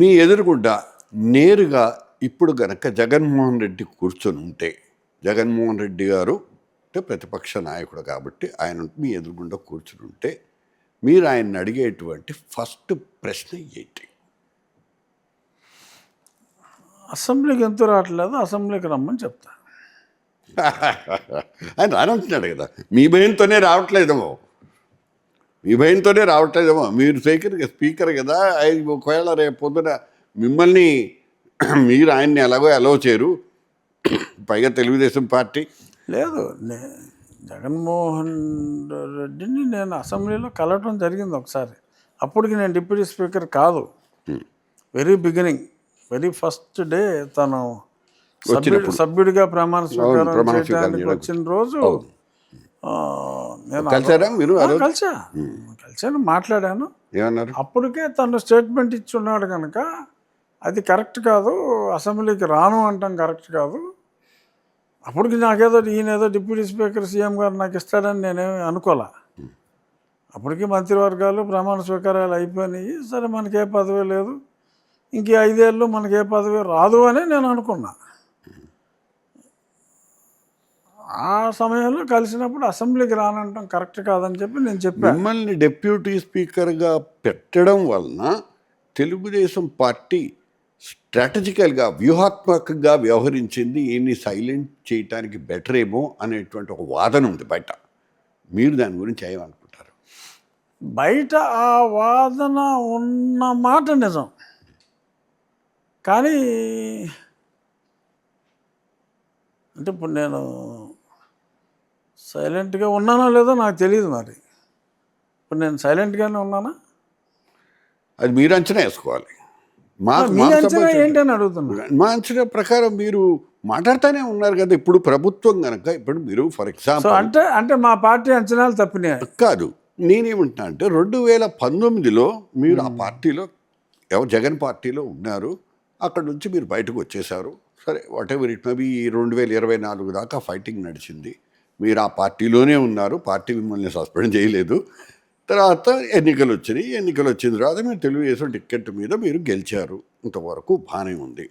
మీ ఎదురుగుండా నేరుగా ఇప్పుడు గనక జగన్మోహన్ రెడ్డి కూర్చొని ఉంటే, జగన్మోహన్ రెడ్డి గారు అంటే ప్రతిపక్ష నాయకుడు కాబట్టి ఆయన మీ ఎదురుగుండా కూర్చుని ఉంటే మీరు ఆయన్ని అడిగేటువంటి ఫస్ట్ ప్రశ్న ఏంటి? అసెంబ్లీకి ఎందుకు రావట్లేదు, అసెంబ్లీకి రమ్మని చెప్తా. ఆయన రానంటున్నాడు కదా, మీ భయంతోనే రావట్లేదేమో, మీరు స్పీకర్ కదా. ఆయన ఒకవేళ రేపు పొద్దున మిమ్మల్ని మీరు ఆయన్ని ఎలాగో అలౌ చేయరు, పైగా తెలుగుదేశం పార్టీ లేదు. జగన్మోహన్ రెడ్డిని నేను అసెంబ్లీలో కలవటం జరిగింది ఒకసారి. అప్పటికి నేను డిప్యూటీ స్పీకర్ కాదు. Very beginning, very first day తను సభ్యుడిగా ప్రమాణ స్వీకారం చేయడానికి వచ్చిన రోజు నేను కలిసాను, మాట్లాడాను. ఏమన్నారు? అప్పటికే తను స్టేట్మెంట్ ఇచ్చి ఉన్నాడు కనుక అది కరెక్ట్ కాదు, అసెంబ్లీకి రాను అంటాం కరెక్ట్ కాదు. అప్పటికి నాకేదో ఈయనేదో డిప్యూటీ స్పీకర్ సీఎం గారు నాకు ఇస్తాడని నేనేమి అనుకోలే. అప్పటికి మంత్రివర్గాలు ప్రమాణ స్వీకారాలు అయిపోయినాయి. సరే, మనకే పదవి లేదు, ఇంక 5 ఏళ్ళు మనకే పదవి రాదు అని నేను అనుకున్నా. ఆ సమయంలో కలిసినప్పుడు అసెంబ్లీకి రానంటాం కరెక్ట్ కాదని చెప్పి నేను చెప్పాను. మిమ్మల్ని డిప్యూటీ స్పీకర్గా పెట్టడం వలన తెలుగుదేశం పార్టీ స్ట్రాటజికల్గా వ్యూహాత్మకంగా వ్యవహరించింది, ఈయన్ని సైలెంట్ చేయటానికి బెటర్ ఏమో అనేటువంటి ఒక వాదన ఉంది బయట. మీరు దాని గురించి ఏమనుకుంటారు? బయట ఆ వాదన ఉన్న మాట నిజం, కానీ అంటే ఇప్పుడు నేను సైలెంట్గా ఉన్నానో లేదో నాకు తెలియదు. మరి ఇప్పుడు నేను సైలెంట్గానే ఉన్నానా? అది మీరు అంచనా వేసుకోవాలి. మీ అంచనా ఏంటని అడుగుతున్నా. మా అంచనా ప్రకారం మీరు మాట్లాడుతూనే ఉన్నారు కదా. ఇప్పుడు ప్రభుత్వం కనుక, ఇప్పుడు మీరు ఫర్ ఎగ్జాంపుల్ అంటే మా పార్టీ అంచనాలు తప్పినాయి కాదు. నేనేమంటున్నా అంటే 2019లో మీరు ఆ పార్టీలో జగన్ పార్టీలో ఉన్నారు, అక్కడ నుంచి మీరు బయటకు వచ్చేసారు. సరే, what ever it may be, 2024 దాకా ఫైటింగ్ నడిచింది. మీరు ఆ పార్టీలోనే ఉన్నారు, పార్టీ మిమ్మల్ని సస్పెండ్ చేయలేదు. తర్వాత ఎన్నికలు వచ్చినాయి. ఎన్నికలు వచ్చిన తర్వాత మీరు తెలుగుదేశం టికెట్ మీద మీరు గెలిచారు. ఇంతవరకు బాగానే ఉంది.